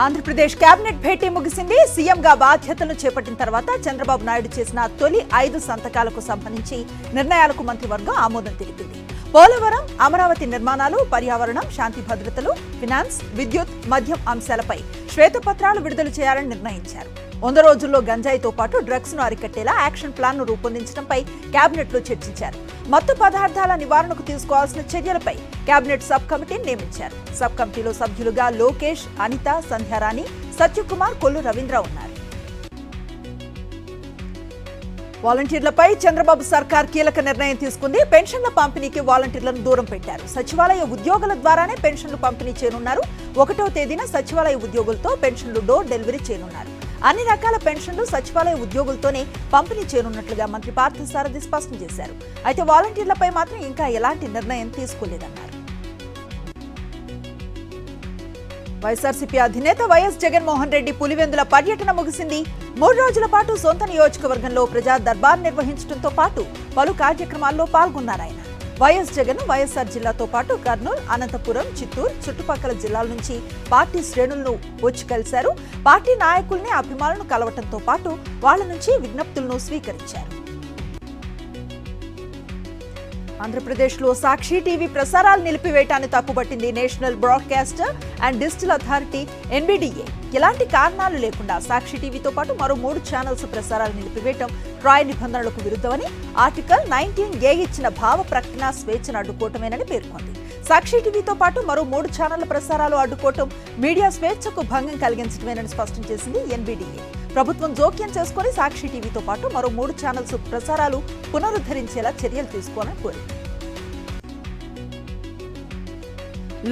Andhra Pradesh cabinet భేటీ ముగిసింది. సీఎంగా బాధ్యతలు చేపట్టిన తర్వాత చంద్రబాబు నాయుడు చేసిన తొలి 5 సంతకాలకు సంబంధించి నిర్ణయాలకు మంత్రివర్గం ఆమోదం తెలిపింది. పోలవరం, అమరావతి నిర్మాణాలు, పర్యావరణం, శాంతి భద్రతలు, ఫినాన్స్, విద్యుత్, మద్యం అంశాలపై శ్వేతపత్రాలు విడుదల చేయాలని నిర్ణయించారు. 100 రోజుల్లో గంజాయితో పాటు డ్రగ్స్ ను అరికట్టేలా యాక్షన్ ప్లాన్ ను రూపొందించడంపై కేబినెట్ లో చర్చించారు. మత్తు పదార్థాల నివారణకు తీసుకోవాల్సిన చర్యలపై కేబినెట్ సబ్ కమిటీని నియమించారు. సబ్ కమిటీలో సభ్యులుగా లోకేష్, అనిత, సంధ్యారాణి, సత్యకుమార్, కొల్లు రవీంద్ర ఉన్నారు. వాలంటీర్లపై చంద్రబాబు సర్కార్ కీలక నిర్ణయం తీసుకుంది. పెన్షన్ల పంపిణీకి వాలంటీర్లను దూరం పెట్టారు. సచివాలయ ఉద్యోగుల ద్వారానే పెన్షన్లు పంపిణీ చేయనున్నారు. 1వ తేదీన సచివాలయ ఉద్యోగులతో పెన్షన్లు డోర్ డెలివరీ చేయనున్నారు. అన్ని రకాల పెన్షన్లు సచివాలయ ఉద్యోగులతోనే పంపిణీ చేయనున్నట్లుగా మంత్రి పార్థసారథి స్పష్టం చేశారు. అయితే వాలంటీర్లపై మాత్రం ఇంకా ఎలాంటి నిర్ణయం తీసుకోలేదన్నారు. వైఎస్ఆర్సీపీ అధినేత వైఎస్ జగన్మోహన్ రెడ్డి పులివెందుల పర్యటన ముగిసింది. 3 రోజుల పాటు సొంత నియోజకవర్గంలో ప్రజా దర్బార్ నిర్వహించడంతో పాటు పలు కార్యక్రమాల్లో పాల్గొన్నారు. వైఎస్ జగన్ వైఎస్ఆర్ జిల్లాతో పాటు కర్నూలు, అనంతపురం, చిత్తూరు, చుట్టుపక్కల జిల్లాల నుంచి పార్టీ శ్రేణులను వచ్చి కలిశారు. పార్టీ నాయకుల్ని, అభిమానులను కలవటంతో పాటు వాళ్ల నుంచి విజ్ఞప్తులను స్వీకరించారు. ఆంధ్రప్రదేశ్లో సాక్షి టీవీ ప్రసారాలు నిలిపివేయటాన్ని తప్పుపట్టింది national broadcaster and digital authority NBDA. ఎలాంటి కారణాలు లేకుండా సాక్షి టీవీతో పాటు మరో 3 ఛానల్స్ ప్రసారాలు నిలిపివేయటం ట్రాయ్ నిబంధనలకు విరుద్ధమని ఆర్టికల్ 19A ఇచ్చిన భావ ప్రకటన స్వేచ్ఛను అడ్డుకోవటమేనని పేర్కొంది. సాక్షి టీవీతో పాటు మరో 3 ఛానళ్ల ప్రసారాలు అడ్డుకోవటం మీడియా స్వేచ్ఛకు భంగం కలిగించడమేనని స్పష్టం చేసింది NBDA. ప్రభుత్వం జోక్యం చేసుకుని సాక్షి టీవీతో పాటు మరో 3 ఛానల్స్ ప్రసారాలు పునరుద్ధరించేలా చర్యలు తీసుకోవాలని కోరింది.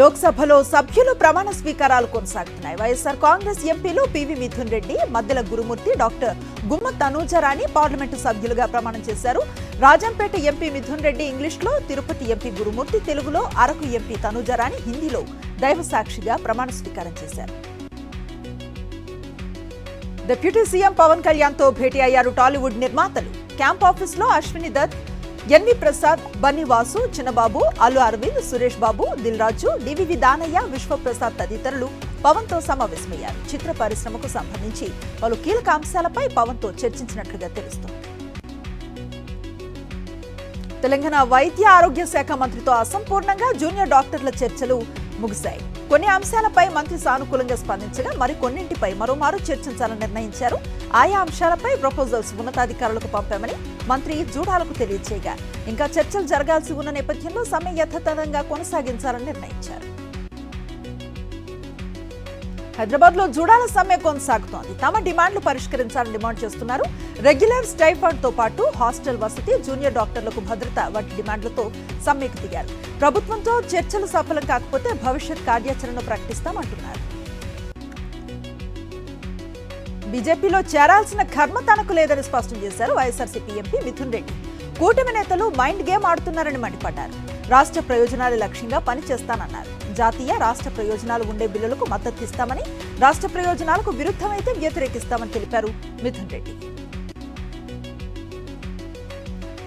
లోక్సభలో సభ్యులు ప్రమాణ స్వీకారాలు కొనసాగుతున్నాయి. వైఎస్ఆర్ కాంగ్రెస్ ఎంపీలు పివి మిథున్ రెడ్డి, మద్దెల గురుమూర్తి, డాక్టర్ గుమ్మ తనూజరాణి పార్లమెంటు సభ్యులుగా ప్రమాణం చేశారు. రాజంపేట ఎంపీ మిథున్ రెడ్డి ఇంగ్లీష్లో, తిరుపతి ఎంపీ గురుమూర్తి తెలుగులో, అరకు ఎంపీ తనూజరాణి హిందీలో దైవ సాక్షిగా ప్రమాణ స్వీకారం చేశారు. డిప్యూటీ సీఎం పవన్ కళ్యాణ్ తో భేటీ అయ్యారు టాలీవుడ్ నిర్మాతలు. క్యాంప్ ఆఫీస్ లో అశ్విని దత్, ఎన్వి ప్రసాద్, బన్నీ వాసు, చిన్నబాబు, అల్లు అరవింద్, సురేష్ బాబు, దిల్ రాజు, డివివి దానయ్య, విశ్వప్రసాద్ తదితరులు పవన్ తో సమావేశమయ్యారు. చిత్ర పరిశ్రమకు సంబంధించి పలు కీలక అంశాలపై పవన్ తో చర్చించినట్లుగా తెలుస్తోంది. తెలంగాణ వైద్య ఆరోగ్య శాఖ మంత్రితో అసంపూర్ణంగా జూనియర్ డాక్టర్ల చర్చలు ముగిశాయి. కొన్ని అంశాలపై మంత్రి సానుకూలంగా స్పందించగా మరికొన్నింటిపై మరోమారు చర్చించాలని నిర్ణయించారు. ఆయా అంశాలపై ప్రపోజల్స్ ఉన్నతాధికారులకు పంపామని మంత్రి జూడాలకు తెలియజేయగా ఇంకా చర్చలు జరగాల్సి ఉన్న నేపథ్యంలో సమ్మె యథాతథంగా కొనసాగించాలని నిర్ణయించారు. హైదరాబాద్ లో జూడాల సమ్మె కొనసాగుతోంది. తమ డిమాండ్లు పరిష్కరించాలని డిమాండ్ చేస్తున్నారు. రెగ్యులర్ స్టైఫండ్ తో పాటు హాస్టల్ వసతి, జూనియర్ డాక్టర్లకు భద్రత వంటి డిమాండ్లతో సమ్మెకు దిగారు. ప్రభుత్వంతో చర్చలు సఫలం కాకపోతే భవిష్యత్ కార్యాచరణను ప్రకటిస్తామంటున్నారు. బీజేపీలో చేరాల్సిన కర్మ తనకు లేదని స్పష్టం చేశారు వైఎస్ఆర్సీపీ ఎంపీ మిథున్ రెడ్డి. కూటమి నేతలు మైండ్ గేమ్ ఆడుతున్నారని మండిపడ్డారు. రాష్ట్ర ప్రయోజనాల లక్ష్యంగా పనిచేస్తానన్నారు. జాతీయ, రాష్ట్ర ప్రయోజనాలు ఉండే బిల్లులకు మద్దతిస్తామని, రాష్ట్ర ప్రయోజనాలకు విరుద్ధమైతే వ్యతిరేకిస్తామని తెలిపారు మిథున్ రెడ్డి.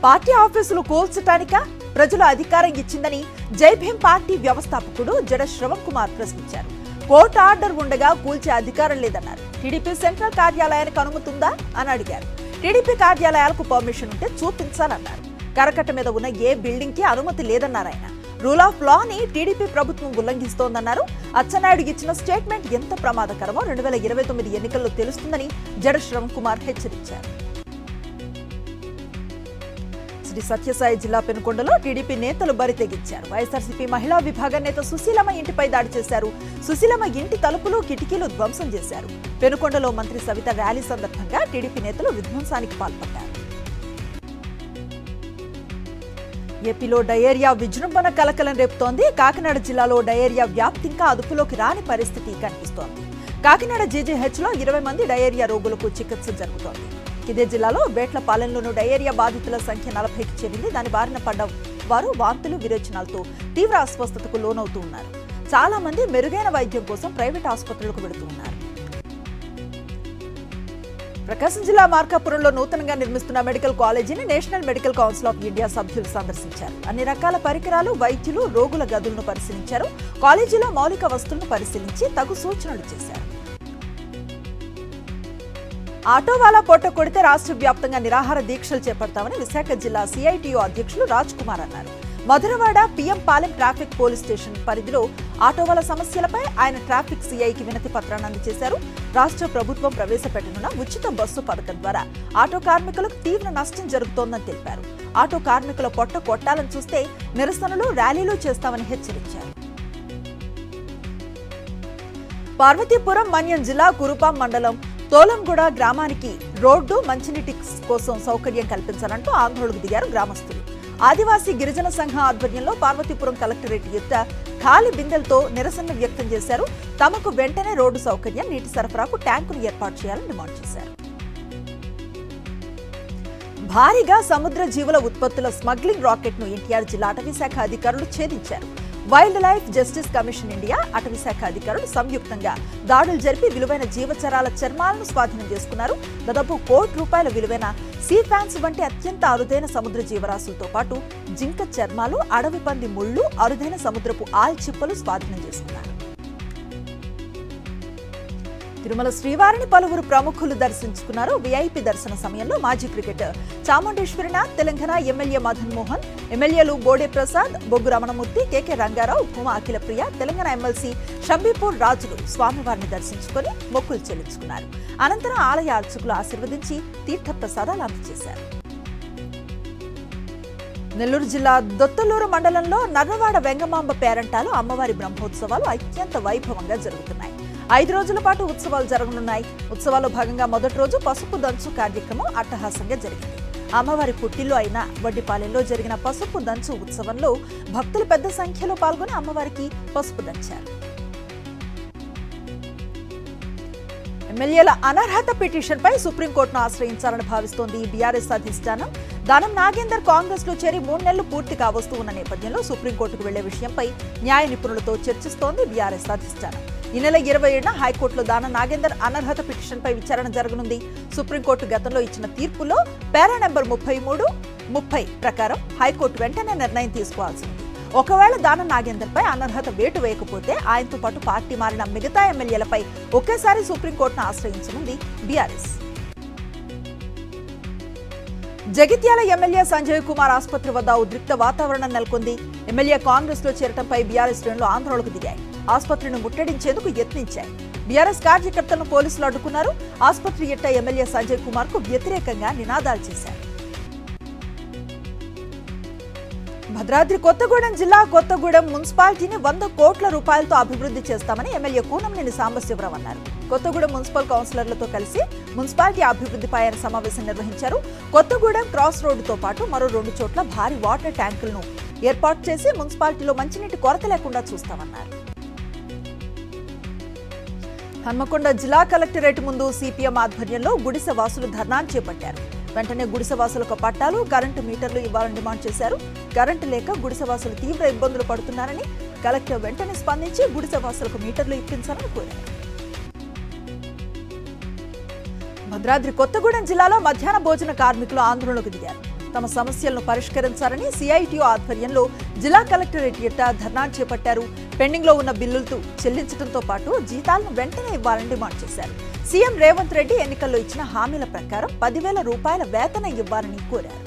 పార్టీ ఆఫీసులు కూల్చటానిక ప్రజలు అధికారం ఇచ్చిందని జైభీం పార్టీ వ్యవస్థాపకుడు జడ శ్రవణ్ కుమార్ ప్రశ్నించారు. కోర్టు ఆర్డర్ ఉండగా కూల్చే అధికారం లేదన్నారు. టీడీపీ సెంట్రల్ కార్యాలయానికి అనుమతి ఉందా అని అడిగారు. టీడీపీ కార్యాలయాలకు పర్మిషన్ ఉంటే చూపించాలన్నారు. కరకట్ట మీద ఉన్న ఏ బిల్డింగ్ కి అనుమతి లేదన్నారు ఆయన. రూల్ ఆఫ్ లాని టీడీపీ ప్రభుత్వం ఉల్లంఘిస్తోందన్నారు. అచ్చెన్నాయుడు ఇచ్చిన స్టేట్మెంట్ ఎంత ప్రమాదకరమో 2029 ఎన్నికల్లో తెలుస్తుందని జడ శ్రవణ్ కుమార్ హెచ్చరించారు. శ్రీ సత్యసాయి జిల్లా పెనుకొండలో టీడీపీ నేతలు బరితెగించారు. వైఎస్ఆర్సీపీ మహిళా విభాగం నేత సుశీలమ్మ ఇంటిపై దాడి చేశారు. సుశీలమ్మ ఇంటి తలుపులు, కిటికీలు ధ్వంసం చేశారు. పెనుకొండలో మంత్రి సవిత ర్యాలీ సందర్భంగా టీడీపీ నేతలు విధ్వంసానికి పాల్పడ్డారు. ఏపీలో డయేరియా విజృంభణ కలకలం రేపుతోంది. కాకినాడ జిల్లాలో డయేరియా వ్యాప్తి ఇంకా అదుపులోకి రాని పరిస్థితి కనిపిస్తోంది. కాకినాడ జీజీహెచ్లో 20 మంది డయేరియా రోగులకు చికిత్స జరుగుతోంది. ఇదే జిల్లాలో బేట్లపాలెంలోనూ డయేరియా బాధితుల సంఖ్య 40కి చేరింది. దాని బారిన పడ్డ వారు వాంతులు, విరేచనాలతో తీవ్ర అస్వస్థతకు లోనవుతూ ఉన్నారు. చాలా మంది మెరుగైన వైద్యం కోసం ప్రైవేట్ ఆసుపత్రులకు వెళుతూ ఉన్నారు. ప్రకాశం జిల్లా మార్కాపురంలో నూతనంగా నిర్మిస్తున్న మెడికల్ కాలేజీని national medical council of India సభ్యులు సందర్శించారు. అన్ని రకాల పరికరాలు, వైద్యులు, రోగుల గదులను పరిశీలించారు. కాలేజీలో మౌలిక వస్తువులను పరిశీలించి తగు సూచనలు చేశారు. ఆటో వాలా పొట్ట కొడితే రాష్ట్ర వ్యాప్తంగా నిరాహార దీక్షలు చేపడతామని విశాఖ జిల్లా సిఐటియు అధ్యక్షులు రాజ్ కుమార్ అన్నారు. Madhurawada PM Palem traffic police station పరిధిలో ఆటోవాల సమస్యలపై ఆయన ట్రాఫిక్ సిఐకి వినతి పత్రాన్ని అందజేశారు. రాష్ట్ర ప్రభుత్వం ప్రవేశపెట్టనున్న ఉచిత బస్సు పథకం ద్వారా ఆటో కార్మికులకు తీవ్ర నష్టం జరుగుతోందని తెలిపారు. ఆటో కార్మికుల పొట్ట కొట్టాలని చూస్తే నిరసనలు, ర్యాలీలు చేస్తామని హెచ్చరించారు. పార్వతీపురం మన్యం జిల్లా కురుపాం మండలం తోలంగూడ గ్రామానికి రోడ్డు, మంచినీటి కోసం సౌకర్యం కల్పించాలంటూ ఆందోళనకు దిగారు గ్రామస్తులు. ఆదివాసీ గిరిజన సంఘం ఆధ్వర్యంలో పార్వతీపురం కలెక్టరేట్ ఎదుట ఖాళీ బిందెలతో నిరసన వ్యక్తం చేశారు. తమకు వెంటనే రోడ్డు సౌకర్యం, నీటి సరఫరాకు ట్యాంకులు ఏర్పాటు చేయాలని డిమాండ్ చేశారు. భారీగా సముద్ర జీవుల ఉత్పత్తుల స్మగ్లింగ్ రాకెట్ ను ఎన్టీఆర్ జిల్లా అటవీ శాఖ అధికారులు ఛేదించారు. Wildlife justice commission India, అటవీ శాఖ అధికారులు సంయుక్తంగా దాడులు జరిపి విలువైన జీవచరాల చర్మాలను స్వాధీనం చేసుకున్నారు. దాదాపు ₹1 కోటి విలువైన సీ ఫ్యాన్స్ వంటి అత్యంత అరుదైన సముద్ర జీవరాశులతో పాటు జింక చర్మాలు, అడవి పంది ముళ్లు, అరుదైన సముద్రపు ఆల్చిప్పలు స్వాధీనం చేసుకున్నారు. తిరుమల శ్రీవారిని పలువురు ప్రముఖులు దర్శించుకున్నారు. వీఐపీ దర్శన సమయంలో మాజీ క్రికెటర్ చాముండేశ్వరినాథ్, తెలంగాణ ఎమ్మెల్యే మదన్ మోహన్, ఎమ్మెల్యేలు బోడే ప్రసాద్, బొగ్గు రమణమూర్తి, కేకే రంగారావు, భూమా అఖిలప్రియ, తెలంగాణ ఎమ్మెల్సీ షంబీపూర్ రాజులు స్వామివారిని దర్శించుకుని మొక్కులు చెల్లించుకున్నారు. అనంతరం ఆలయ అర్చకులు ఆశీర్వదించి తీర్థ ప్రసాదాలు అందజేశారు. నెల్లూరు జిల్లా దొత్తలూరు మండలంలో నర్రవాడ వెంగమాంబ పేరంటాలు అమ్మవారి బ్రహ్మోత్సవాలు అత్యంత వైభవంగా జరుగుతున్నాయి. 5 రోజుల పాటు ఉత్సవాలు జరగనున్నాయి. ఉత్సవాల్లో భాగంగా మొదటి రోజు పసుపు దంచు కార్యక్రమం అట్టహాసంగా జరిగింది. అమ్మవారి పుట్టిల్లు అయిన వడ్డిపాలెంలో జరిగిన పసుపు దంచు ఉత్సవంలో భక్తులు పెద్ద సంఖ్యలో పాల్గొని అమ్మవారికి పసుపు దంచారు. ఎమ్మెల్యేల అనర్హత పిటిషన్పై సుప్రీంకోర్టును ఆశ్రయించాలని భావిస్తోంది బీఆర్ఎస్ అధిష్టానం. దానం నాగేందర్ కాంగ్రెస్ లో చేరి 3 నెలలు పూర్తి కావస్తూ ఉన్న నేపథ్యంలో సుప్రీంకోర్టుకు వెళ్లే విషయంపై న్యాయ నిపుణులతో చర్చిస్తోంది బీఆర్ఎస్ అధిష్టానం. ఈ నెల 27న హైకోర్టులో దానం నాగేందర్ అనర్హత పిటిషన్పై విచారణ జరగనుంది. సుప్రీంకోర్టు గతంలో ఇచ్చిన తీర్పులో పారా నెంబర్ 33, 30 ప్రకారం హైకోర్టు వెంటనే నిర్ణయం తీసుకోవాల్సి ఉంది. ఒకవేళ దానం నాగేందర్పై అనర్హత వేటు వేయకపోతే ఆయనతో పాటు పార్టీ మారిన మిగతా ఎమ్మెల్యేలపై ఒకేసారి సుప్రీంకోర్టును ఆశ్రయించనుంది బీఆర్ఎస్. జగిత్యాల ఎమ్మెల్యే సంజయ్ కుమార్ ఆసుపత్రి వద్ద ఉద్రిక్త వాతావరణం నెలకొంది. ఎమ్మెల్యే కాంగ్రెస్ లో చేరటంపై బీఆర్ఎస్ శ్రేణులు ఆందోళనకు దిగాయి. ఆసుపత్రిని ముట్టడించేందుకు యత్నించాయి. బీఆర్ఎస్ కార్యకర్తలను పోలీసులు అడ్డుకున్నారు. ఆసుపత్రి ఎట్ట ఎమ్మెల్యే సంజయ్ కుమార్ కు వ్యతిరేకంగా నినాదాలు చేశారు. భద్రాద్రి కొత్తగూడెం జిల్లా కొత్తగూడెం మున్సిపాలిటీని ₹100 కోట్లతో అభివృద్ధి చేస్తామని ఎమ్మెల్యే కూనంనేని సాంబశివరావు అన్నారు. కొత్తగూడెం మున్సిపల్ కౌన్సిలర్లతో కలిసి మున్సిపాలిటీ అభివృద్ధిపై ఆయన సమావేశం నిర్వహించారు. కొత్తగూడెం క్రాస్ రోడ్డుతో పాటు మరో 2 చోట్ల భారీ వాటర్ ట్యాంకులను ఏర్పాటు చేసి మున్సిపాలిటీలో మంచినీటి కొరత లేకుండా చూస్తామన్నారు. హన్మకొండ జిల్లా కలెక్టరేట్ ముందు సిపిఎం ఆధ్వర్యంలో గుడిసె వాసులు ధర్నాను చేపట్టారు. వెంటనే గుడిసె వాసులకు పట్టాలు, కరెంటు మీటర్లు ఇవ్వాలని డిమాండ్ చేశారు. కరెంటు లేక గుడిసె వాసులు తీవ్ర ఇబ్బందులు పడుతున్నారని కలెక్టర్ వెంటనే స్పందించి గుడిసె వాసులకు మీటర్లు ఇప్పించాలని కోరారు. భద్రాద్రి కొత్తగూడెం జిల్లాలో మధ్యాహ్న భోజన కార్మికులు ఆందోళనకు దిగారు. తమ సమస్యలను పరిష్కరించాలని సిఐటియు ఆధ్వర్యంలో జిల్లా కలెక్టరేట్ ఎట్ట ధర్నాను చేపట్టారు. పెండింగ్ లో ఉన్న బిల్లులతో చెల్లించడంతో పాటు జీతాలను వెంటనే ఇవ్వాలని డిమాండ్ చేశారు. సీఎం రేవంత్ రెడ్డి ఎన్నికల్లో ఇచ్చిన హామీల ప్రకారం ₹10,000 వేతనం ఇవ్వాలని కోరారు.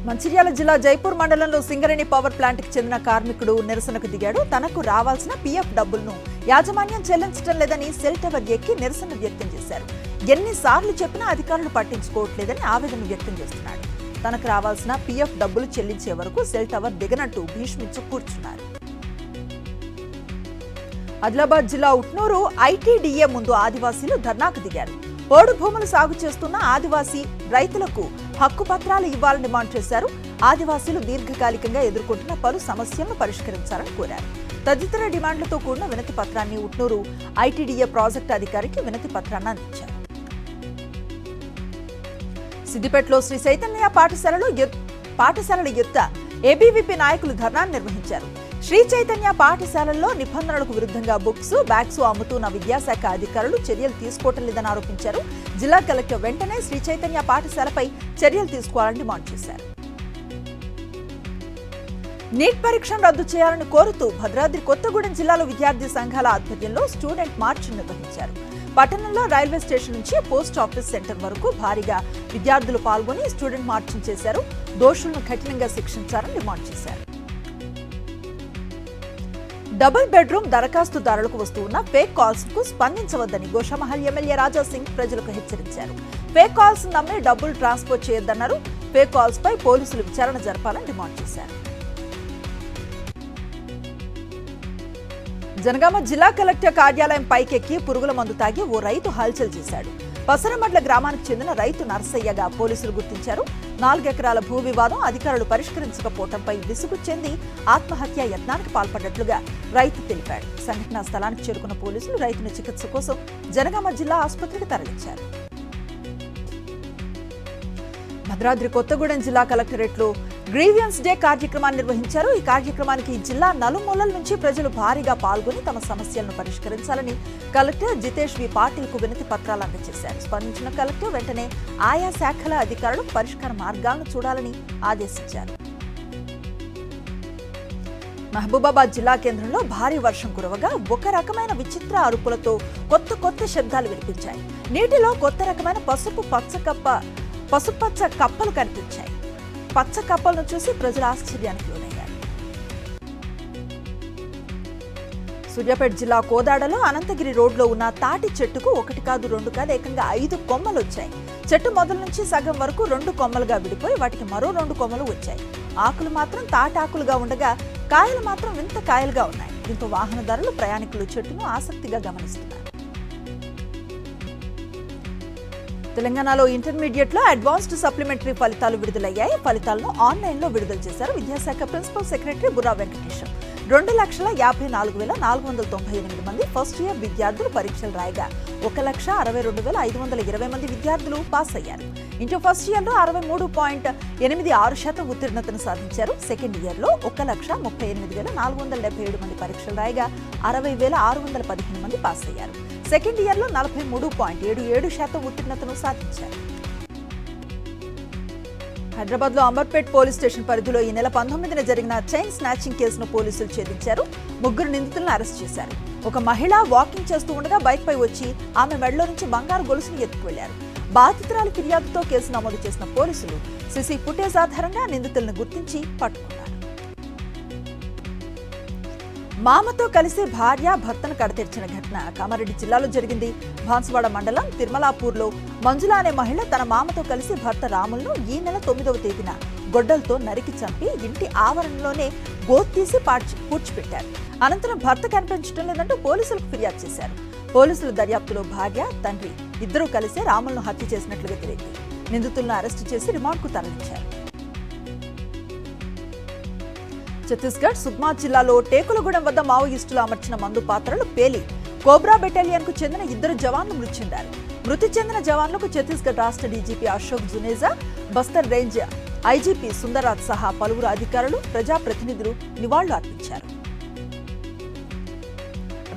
మంచిర్యాల జిల్లా జైపూర్ మండలంలో సింగరేణి పవర్ ప్లాంట్ కి చెందిన కార్మికుడు నిరసనకు దిగాడు. తనకు రావాల్సిన పీఎఫ్ డబ్బులను యాజమాన్యం చెల్లించడం లేదని సెల్ టవర్ ఎక్కి నిరసన వ్యక్తం చేశారు. ఎన్నిసార్లు చెప్పినా అధికారులు పట్టించుకోవట్లేదని ఆవేదన వ్యక్తం చేస్తున్నాడు. తనకు రావాల్సిన పీఎఫ్ డబ్బులు చెల్లించే వరకు సెల్ టవర్ దిగనట్టు భీష్మించు కూర్చున్నారు. ఆదిలాబాద్ జిల్లా ఉట్నూరు ఐటీడీఏ ముందు ఆదివాసీలు ధర్నాకు దిగారు. పోడు భూములు సాగు చేస్తున్న ఆదివాసీ రైతులకు హక్కు పత్రాలు ఇవ్వాలని డిమాండ్ చేశారు. ఆదివాసీలు దీర్ఘకాలికంగా ఎదుర్కొంటున్న పలు సమస్యలను పరిష్కరించాలని కోరారు. తదితర డిమాండ్లతో కూడిన వినతి పత్రాన్ని ఉట్నూరు ఐటీడీఏ ప్రాజెక్టు అధికారికి వినతి పత్రాన్ని అందించారు. సిద్దిపేటలో శ్రీ చైతన్య పాఠశాలల ఎదుట ఏబీవీపీ నాయకులు ధర్నాను నిర్వహించారు. శ్రీ చైతన్య పాఠశాలల్లో నిబంధనలకు విరుద్ధంగా బుక్స్, బ్యాగ్స్ అమ్ముతున్న విద్యాశాఖ అధికారులు చర్యలు తీసుకోవటం లేదని ఆరోపించారు. జిల్లా కలెక్టర్ వెంటనే శ్రీ చైతన్య పాఠశాలపై చర్యలు తీసుకోవాలని డిమాండ్ చేశారు. నీట్ పరీక్షను రద్దు చేయాలని కోరుతూ భద్రాద్రి కొత్తగూడెం జిల్లాలో విద్యార్థి సంఘాల ఆధ్వర్యంలో స్టూడెంట్ మార్చ్ నిర్వహించారు. పట్టణంలో రైల్వే స్టేషన్ నుంచి పోస్ట్ ఆఫీస్ సెంటర్ వరకు భారీగా విద్యార్థులు పాల్గొని స్టూడెంట్ మార్చింగ్ చేశారు. దోషులను కఠినంగా శిక్షించాలని డిమాండ్ చేశారు. డబుల్ బెడ్రూమ్ దరఖాస్తుదారులకు వస్తున్న ఫేక్ కాల్స్ కు స్పందించవద్దని గోషామహల్ ఎమ్మెల్యే రాజా సింగ్ ప్రజలకు హెచ్చరించారు. ఫేక్ కాల్స్ నమ్మి డబ్బులు ట్రాన్స్ఫర్ చేయొద్దన్నారు. ఫేక్ కాల్స్ పై పోలీసులు విచారణ జరపాలని డిమాండ్ చేశారు. జనగామ జిల్లా కలెక్టర్ కార్యాలయం పైకెక్కి పురుగుల మందు తాగి ఓ రైతు హల్చల్ చేశాడు. పసరమడ్ల గ్రామానికి చెందిన రైతు నర్సయ్యగా పోలీసులు గుర్తించారు. 4 ఎకరాల భూ వివాదం అధికారులు పరిష్కరించకపోవడంపై విసుగు చెంది ఆత్మహత్య యత్నానికి పాల్పడ్డట్లుగా రైతు తెలిపాడు. సంఘటనా స్థలానికి చేరుకున్న పోలీసులు రైతుని చికిత్స కోసం జనగామ జిల్లా ఆసుపత్రికి తరలించారు. భద్రాద్రి కొత్తగూడెం జిల్లా కలెక్టరేట్లో గ్రీవియన్స్ డే కార్యక్రమాన్ని నిర్వహించారు. ఈ కార్యక్రమానికి జిల్లా నలుమూలల నుంచి ప్రజలు భారీగా పాల్గొని తమ సమస్యలను పరిష్కరించాలని కలెక్టర్ జితేష్ వి పాటిల్ కు వినతి పత్రాలు అందజేశారు. స్పందించిన కలెక్టర్ వెంటనే ఆయా శాఖల అధికారులు పరిష్కార మార్గాలను చూడాలని ఆదేశించారు. మహబూబాబాద్ జిల్లా కేంద్రంలో భారీ వర్షం కురవగా ఒక రకమైన విచిత్ర అరుపులతో కొత్త శబ్దాలు వినిపించాయి. నీటిలో కొత్త రకమైన పసుపచ్చ కప్పలు కనిపించాయి. పచ్చ కప్పలను చూసి ప్రజలు ఆశ్చర్యానికి లోనయ్యారు. సూర్యాపేట జిల్లా కోదాడలో అనంతగిరి రోడ్లో ఉన్న తాటి చెట్టుకు 1 కాదు 2 కాదు ఏకంగా 5 కొమ్మలు వచ్చాయి. చెట్టు మొదల నుంచి సగం వరకు 2 కొమ్మలుగా విడిపోయి వాటికి మరో 2 కొమ్మలు వచ్చాయి. ఆకులు మాత్రం తాటాకులుగా ఉండగా కాయలు మాత్రం వింత కాయలుగా ఉన్నాయి. దీంతో వాహనదారులు ప్రయాణికులు చెట్టును ఆసక్తిగా గమనిస్తున్నారు. తెలంగాణలో ఇంటర్మీడియట్ లో అడ్వాన్స్డ్ సప్లిమెంటరీ ఫలితాలు విడుదలయ్యాయి. ఫలితాలను ఆన్లైన్ లో విడుదల చేశారు విద్యాశాఖ ప్రిన్సిపల్ సెక్రటరీ బుర్రా వెంకటేశం. 2,54,498 మంది ఫస్ట్ ఇయర్ విద్యార్థులు పరీక్షలు రాయగా 1,62,520 మంది విద్యార్థులు పాస్ అయ్యారు. ఇంటర్ ఫస్ట్ ఇయర్ లో 63.86% ఉత్తీర్ణతను సాధించారు. సెకండ్ ఇయర్ లో 1,38,477 మంది పరీక్షలు రాయగా 60,615 మంది పాస్ అయ్యారు. సెకండ్ ఇయర్ లో 43.77% ఉత్తీర్ణతను సాధించారు. హైదరాబాద్ లో అమర్పేట్ పోలీస్ స్టేషన్ పరిధిలో ఈ నెల 19న జరిగిన చైన్ స్నాచింగ్ కేసును పోలీసులు ఛేదించారు. 3 నిందితులను అరెస్ట్ చేశారు. ఒక మహిళ వాకింగ్ చేస్తూ ఉండగా బైక్ పై వచ్చి ఆమె మెడలో నుంచి బంగారు గొలుసును ఎత్తుకువెళ్లారు. బాధితురాలి ఫిర్యాదుతో కేసు నమోదు చేసిన పోలీసులు సీసీ ఫుటేజ్ ఆధారంగా నిందితులను గుర్తించి పట్టుకున్నారు. మామతో కలిసి భార్య భర్తను కడతీర్చిన ఘటన కామారెడ్డి జిల్లాలో జరిగింది. బాన్సువాడ మండలం తిరుమలాపూర్లో మంజుల అనే మహిళ తన మామతో కలిసి భర్త రాములను ఈ నెల 9వ తేదీన గొడ్డలతో నరికి చంపి ఇంటి ఆవరణలోనే గోత్తీసి పూడ్చిపెట్టారు. అనంతరం భర్త కనిపించడం లేదంటూ పోలీసులకు ఫిర్యాదు చేశారు. పోలీసుల దర్యాప్తులో భార్య తండ్రి ఇద్దరూ కలిసి రాములను హత్య చేసినట్లుగా తెలిపింది. నిందితులను అరెస్టు చేసి రిమాండ్కు తరలించారు. ఛత్తీస్గఢ్ సుగ్మా జిల్లాలో టేకులగూడెం వద్ద మావోయిస్టులు అమర్చిన మందు పాత్రలు పేలి కోబ్రా బెటాలియన్ కు చెందిన 2 జవాన్లు మృతి చెందారు. మృతి చెందిన జవాన్లకు ఛత్తీస్గఢ్ రాష్ట్ర DGP Ashok Juneja, Bastar range IGP Sundarraj సహా పలువురు అధికారులు, ప్రజాప్రతినిధులు నివాళులు అర్పించారు.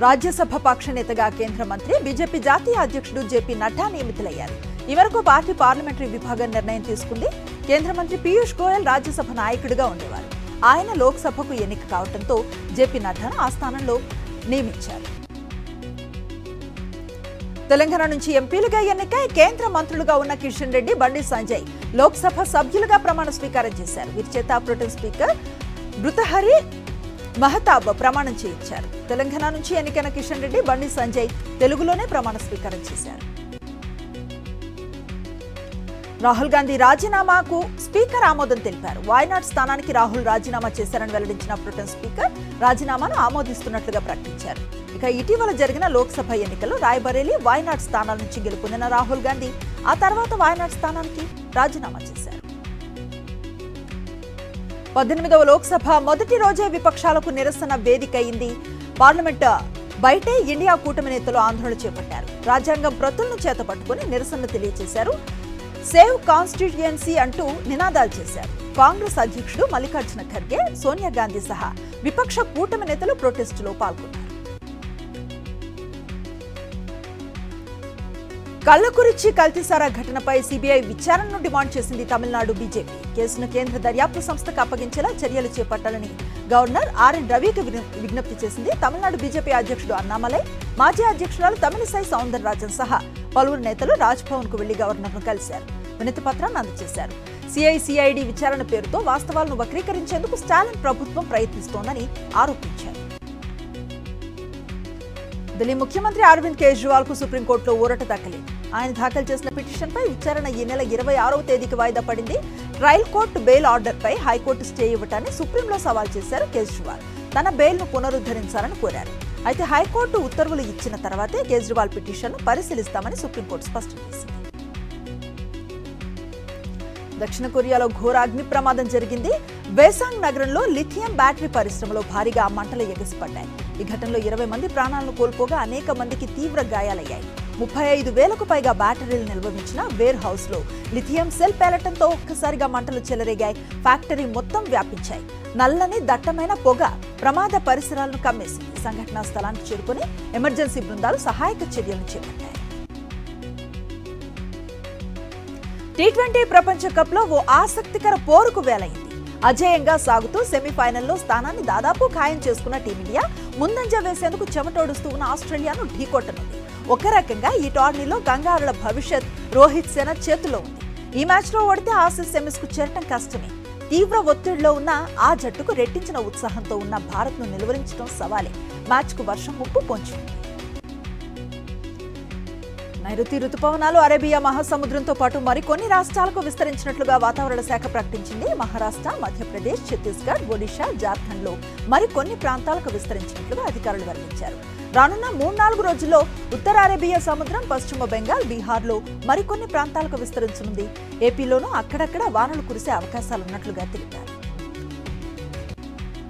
రాజ్యసభ పక్ష నేతగా కేంద్ర మంత్రి బీజేపీ జాతీయ అధ్యక్షుడు జేపీ నడ్డా నియమితులయ్యారు. ఈ వరకు పార్టీ పార్లమెంటరీ విభాగం నిర్ణయం తీసుకుంది. కేంద్ర మంత్రి పీయూష్ గోయల్ రాజ్యసభ నాయకుడిగా ఉండేవారు. ఆయన లోక్సభకు ఎన్నిక కావడంతో జేపీ నడ్డాను ఆ స్థానంలో నియమించారు. తెలంగాణ నుంచి ఎంపీలుగా ఎన్నికై కేంద్ర మంత్రులుగా ఉన్న కిషన్ రెడ్డి, బండి సంజయ్ లోక్సభ సభ్యులుగా ప్రమాణ స్వీకారం చేశారు. వీరి చేత ప్రొటెం స్పీకర్ భృతహరి మహతాబ్ ప్రమాణం చేయించారు. తెలంగాణ నుంచి ఎన్నికైన కిషన్ రెడ్డి, బండి సంజయ్ తెలుగులోనే ప్రమాణ స్వీకారం చేశారు. రాహుల్ గాంధీ రాజీనామాకు స్పీకర్ ఆమోదం తెలిపారు. వాయనాడ్ స్థానానికి రాహుల్ రాజీనామా చేశారని వెల్లడించిన ప్రొటెం స్పీకర్ రాజీనామాను ఆమోదిస్తున్నట్లుగా ప్రకటించారు. ఇక ఇటీవల జరిగిన లోక్సభ ఎన్నికల్లో రాయ్బరేలీ, వాయనాడ్ స్థానాల నుంచి గెలుపొందిన రాహుల్ గాంధీ ఆ తర్వాత వాయనాడ్ స్థానానికి రాజీనామా చేశారు. 18వ లోక్సభ మొదటి రోజే విపక్షాలకు నిరసన వేదిక అయింది. పార్లమెంట్ బయటే ఇండియా కూటమి నేతలు ఆందోళన చేపట్టారు. రాజ్యాంగం ప్రతులను చేతపట్టుకుని నిరసన తెలియజేశారు. సేవ్ కాన్స్టిట్యుయెన్సీ అంటూ నినాదాలు చేశారు. కాంగ్రెస్ అధ్యక్షుడు మల్లికార్జున ఖర్గే, సోనియా గాంధీ సహా విపక్ష కూటమి నేతలు ప్రొటెస్టులో పాల్గొన్నారు. కల్లకురిచి కల్తీసారా ఘటనపై సిబిఐ విచారణను డిమాండ్ చేసింది తమిళనాడు బీజేపీ. కేసును కేంద్ర దర్యాప్తు సంస్థకు అప్పగించేలా చర్యలు చేపట్టాలని గవర్నర్ ఆర్ఎన్ రవికి విజ్ఞప్తి చేసింది. తమిళనాడు బీజేపీ అధ్యక్షుడు అన్నామలై, మాజీ అధ్యక్షురాలు తమిళిసై సౌందరరాజన్ సహా పలువురు నేతలు రాజ్భవన్ కు వెళ్లి గవర్నర్ను కలిశారు, వినతి పత్రాన్ని అందజేశారు. సిఐసిఐడి విచారణ పేరుతో వాస్తవాలను వక్రీకరించేందుకు స్టాలిన్ ప్రభుత్వం ప్రయత్నిస్తోందని ఆరోపించారు. ఢిల్లీ ముఖ్యమంత్రి అరవింద్ కేజ్రీవాల్ కు సుప్రీంకోర్టులో ఊరట దక్కలేదు. ఆయన దాఖలు చేసిన పిటిషన్పై విచారణ ఈ నెల 26వ తేదీకి వాయిదా పడింది. ట్రయల్ కోర్టు బెయిల్ ఆర్డర్పై హైకోర్టు స్టే ఇవ్వటాన్ని సుప్రీంలో సవాల్ చేశారు కేజ్రీవాల్. తన బెయిల్ను పునరుద్ధరించాలని కోరారు. అయితే హైకోర్టు ఉత్తర్వులు ఇచ్చిన తర్వాతే కేజ్రీవాల్ పిటిషన్ను పరిశీలిస్తామని సుప్రీంకోర్టు స్పష్టం చేసింది. దక్షిణ కొరియాలో ఘోర అగ్ని ప్రమాదం జరిగింది. వేసాంగ్ నగరంలో లిథియం బ్యాటరీ పరిశ్రమలో భారీగా మంటలు ఎగసిపడ్డాయి. ఈ ఘటనలో 20 మంది ప్రాణాలను కోల్పోగా అనేక మందికి తీవ్ర గాయాలయ్యాయి. 35,000కు పైగా బ్యాటరీలు నిల్వవించిన వేర్ హౌస్ లో లిథియం సెల్ పేలటంతో ఒక్కసారిగా మంటలు చెలరేగాయి. ఫ్యాక్టరీ మొత్తం వ్యాపించాయి. నల్లని దట్టమైన పొగ ప్రమాద పరిసరాలను కమ్మేసింది. సంఘటనా స్థలానికి చేరుకుని ఎమర్జెన్సీ బృందాలు సహాయక చర్యలను చేపట్టాయి. టీ20 ప్రపంచ కప్ లో ఓ ఆసక్తికర పోరుకు వేలైంది. అజేయంగా సాగుతూ సెమీఫైనల్లో స్థానాన్ని దాదాపు ఖాయం చేసుకున్న టీమిండియా ముందంజ వేసేందుకు చెమటోడుస్తూ ఉన్న ఆస్ట్రేలియాను ఢీకొట్టనుంది. ఒక రకంగా ఈ టోర్నీలో గంగారుల భవిష్యత్ రోహిత్ సేన చేతిలో ఉంది. ఈ మ్యాచ్ లో ఓడితే ఆసీస్ సెమీస్ కు చేరటం కష్టమే. తీవ్ర ఒత్తిడిలో ఉన్న ఆ జట్టుకు రెట్టించిన ఉత్సాహంతో ఉన్న భారత్ ను నిలువరించడం సవాలే. మ్యాచ్ కు వర్షం ముప్పు పొంచి ఉంది. నైరుతి రుతుపవనాలు అరేబియా మహాసముద్రంతో పాటు మరికొన్ని రాష్ట్రాలకు విస్తరించినట్లుగా వాతావరణ శాఖ ప్రకటించింది. మహారాష్ట్ర, మధ్యప్రదేశ్, ఛత్తీస్గఢ్, ఒడిషా, జార్ఖండ్ లో మరికొన్ని ప్రాంతాలకు విస్తరించినట్లుగా అధికారులు వెల్లడించారు. రానున్న 3-4 రోజుల్లో ఉత్తర అరేబియా సముద్రం, పశ్చిమ బెంగాల్, బీహార్లో మరికొన్ని ప్రాంతాలకు విస్తరించనుంది. ఏపీలోనూ అక్కడక్కడ వానలు కురిసే అవకాశాలున్నట్లుగా తెలిపారు.